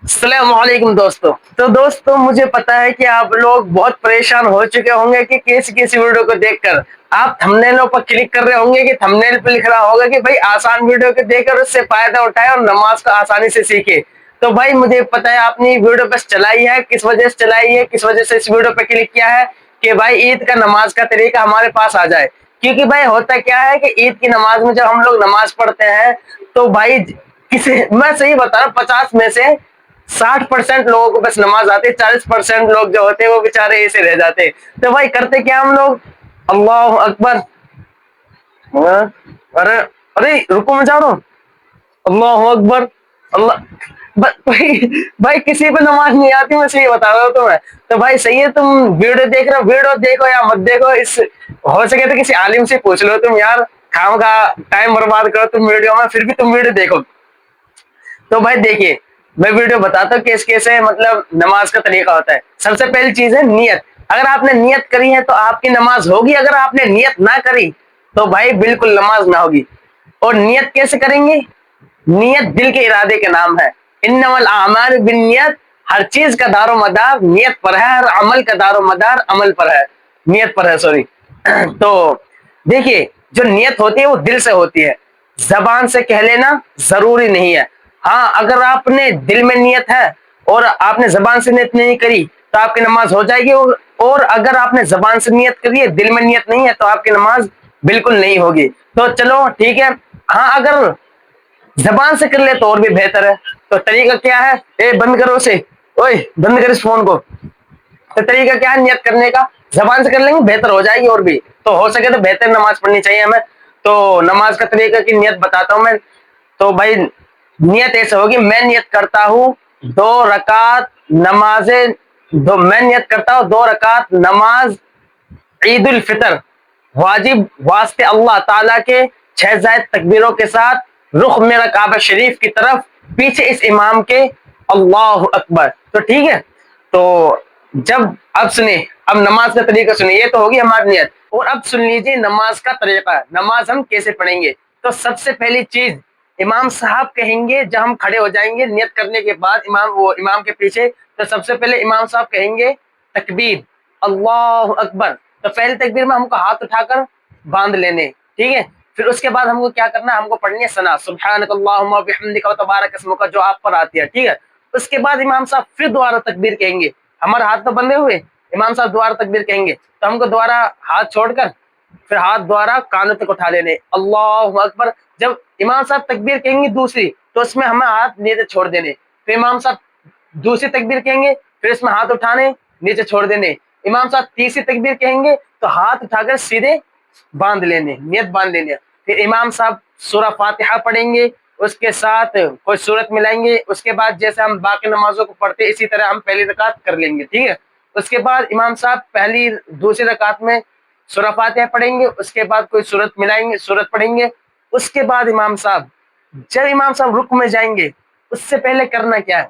अस्सलाम वालेकुम दोस्तों। तो दोस्तों, मुझे पता है कि आप लोग बहुत परेशान हो चुके होंगे कि कैसी कैसी वीडियो को देखकर आप थंबनेलों पर क्लिक कर रहे होंगे कि थंबनेल पे लिख रहा होगा कि भाई आसान वीडियो को देखकर उससे फायदा उठाए और नमाज को आसानी से सीखे। तो भाई मुझे पता है आपने ये वीडियो बस चलाई है, किस वजह से चलाई है, किस वजह से इस वीडियो पे क्लिक किया है कि भाई ईद का नमाज का तरीका हमारे पास आ जाए। क्योंकि भाई होता क्या है कि ईद की नमाज में जब हम लोग नमाज पढ़ते हैं तो भाई किसी, मैं सही बता रहा हूँ, 50 में से 60% लोगों को बस नमाज आती है, 40% लोग जो होते हैं वो बेचारे ऐसे रह जाते हैं। तो भाई करते क्या हम लोग, अल्लाह अकबर, हाँ, अरे अरे रुको मैं जा रहा हूँ, अल्लाह अकबर, अल्लाह, भाई किसी पे नमाज नहीं आती, मैं सही बता रहा हूँ तुम्हें। तो भाई सही है, तुम वीडियो देख रहे हो, वीडियो देखो या मत देखो, इस हो सके तो किसी आलिम से पूछ लो तुम यार, खाम का टाइम बर्बाद करो तुम वीडियो में, फिर भी तुम वीडियो देखो। तो भाई देखिए, मैं वीडियो बताता हूँ कैसे कैसे मतलब नमाज का तरीका होता है। सबसे पहली चीज है नियत। अगर आपने नियत करी है तो आपकी नमाज होगी, अगर आपने नियत ना करी तो भाई बिल्कुल नमाज ना होगी। और नियत कैसे करेंगे? नियत दिल के इरादे के नाम है। इन्नमल आमाल बिन्नियत, हर चीज का दारो मदार नियत पर है, हर अमल का दारो मदार अमल पर है, नियत पर है, सॉरी। तो देखिए, जो नियत होती है वो दिल से होती है, जबान से कह लेना जरूरी नहीं है। हाँ, अगर आपने दिल में नियत है और आपने जबान से नियत नहीं करी तो आपकी नमाज हो जाएगी, और अगर आपने जबान से नियत करी है, दिल में नियत नहीं है, तो आपकी नमाज बिल्कुल नहीं होगी। तो चलो ठीक है। हाँ, अगर जबान से कर ले तो और भी बेहतर है। तो तरीका क्या है? ए बंद करो उसे, ओए बंद कर इस फोन को। तो तरीका क्या है नियत करने का? जबान से कर लेंगे बेहतर हो जाएगी, और भी तो हो सके तो बेहतर नमाज पढ़नी चाहिए हमें। तो नमाज का तरीका की नियत बताता हूँ मैं। तो भाई नियत ऐसे होगी, मैं नियत करता हूँ 2 रकात नमाजे, मैं नियत करता हूँ 2 रकात नमाज ईद उल फितर वाजिब वास्ते अल्लाह ताला के 6 जायद तकबीरों के साथ, रुख मेरा काबा शरीफ की तरफ, पीछे इस इमाम के, अल्लाह अकबर। तो ठीक है। तो जब अब सुने, अब नमाज का तरीका सुनिए, ये तो होगी हमारी नियत। और अब सुन लीजिए नमाज का तरीका, नमाज हम कैसे पढ़ेंगे। तो सबसे पहली चीज, इमाम साहब कहेंगे जब हम खड़े हो जाएंगे नियत करने के बाद, इमाम के पीछे, तो सबसे पहले इमाम साहब कहेंगे तकबीर, अल्लाह अकबर। तो पहले तकबीर में हमको हाथ उठाकर बांध लेने, ठीक है। फिर उसके बाद हमको क्या करना है, हमको पढ़नी है सना, सुब्हानक अल्लाहुम्मा बिहम्दिका व तबारक अस्मुका, जो आप पर आती है, ठीक है। उसके बाद इमाम साहब फिर दोबारा तकबीर कहेंगे, हमारे हाथ तो बंधे हुए, इमाम साहब दोबारा तकबीर कहेंगे, तो हमको दोबारा हाथ छोड़कर फिर हाथ द्वारा कानों तक उठा लेने, अल्लाह अकबर। जब इमाम साहब तकबीर कहेंगे दूसरी, तो उसमें हमें हाथ नीचे छोड़ देने। फिर इमाम साहब दूसरी तकबीर कहेंगे, फिर इसमें हाथ उठाने, नीचे छोड़ देने। इमाम साहब तीसरी तकबीर कहेंगे तो हाथ उठाकर सीधे बांध लेने, नियत बांध लेने। फिर इमाम साहब सूरह फातिहा पढ़ेंगे, उसके साथ कोई सूरत मिलाएंगे। उसके बाद जैसे हम बाकी नमाजों को पढ़ते इसी तरह हम पहली रकात कर लेंगे, ठीक है। उसके बाद इमाम साहब पहली दूसरी रकात में सूरह फातिहा पढ़ेंगे, उसके बाद कोई सूरत मिलाएंगे, सूरत पढ़ेंगे। उसके बाद इमाम साहब, जब इमाम साहब रुक में जाएंगे, उससे पहले करना क्या है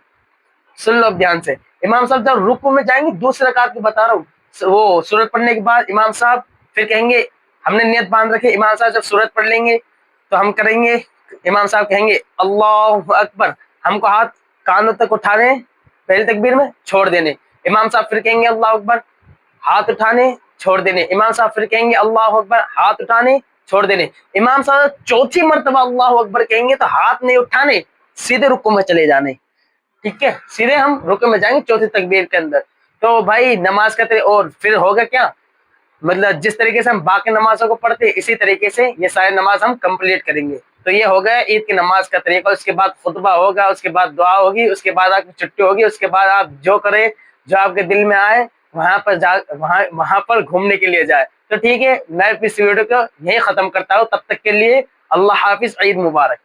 सुन लो ध्यान से। इमाम साहब जब रुकू में जाएंगे, दूसरे रकात की बता रहा हूँ, वो सूरत पढ़ने के बाद इमाम साहब फिर कहेंगे, हमने नियत बांध रखी, इमाम साहब जब सूरत पढ़ लेंगे तो हम करेंगे, इमाम साहब कहेंगे अल्लाह अकबर, हमको हाथ कानों तक उठाने, पहले तकबीर में छोड़ देने। इमाम साहब फिर कहेंगे अल्लाह अकबर, हाथ उठाने, छोड़ देने। इमाम साहब फिर कहेंगे अल्लाह अकबर, हाथ उठाने, छोड़ देने। इमाम साहब चौथी मर्तबा अल्लाह अकबर कहेंगे तो हाथ नहीं उठाने, सीधे रुकू में चले जाने, ठीक है। सीधे हम रुकू में जाएंगे चौथी तकबीर के अंदर। तो भाई नमाज का और फिर होगा क्या, मतलब जिस तरीके से हम बाकी नमाजों को पढ़ते हैं इसी तरीके से ये सारे नमाज हम कंप्लीट करेंगे। तो ये हो गया ईद की नमाज का तरीका। उसके बाद खुतबा होगा, उसके बाद दुआ होगी, उसके बाद आपकी छुट्टी होगी। उसके बाद आप जो करें, जो आपके दिल में आए, वहां पर जा, वहां पर घूमने के लिए जाए। तो ठीक है, मैं इस वीडियो को यही खत्म करता हूँ। तब तक के लिए अल्लाह हाफिज, ईद मुबारक।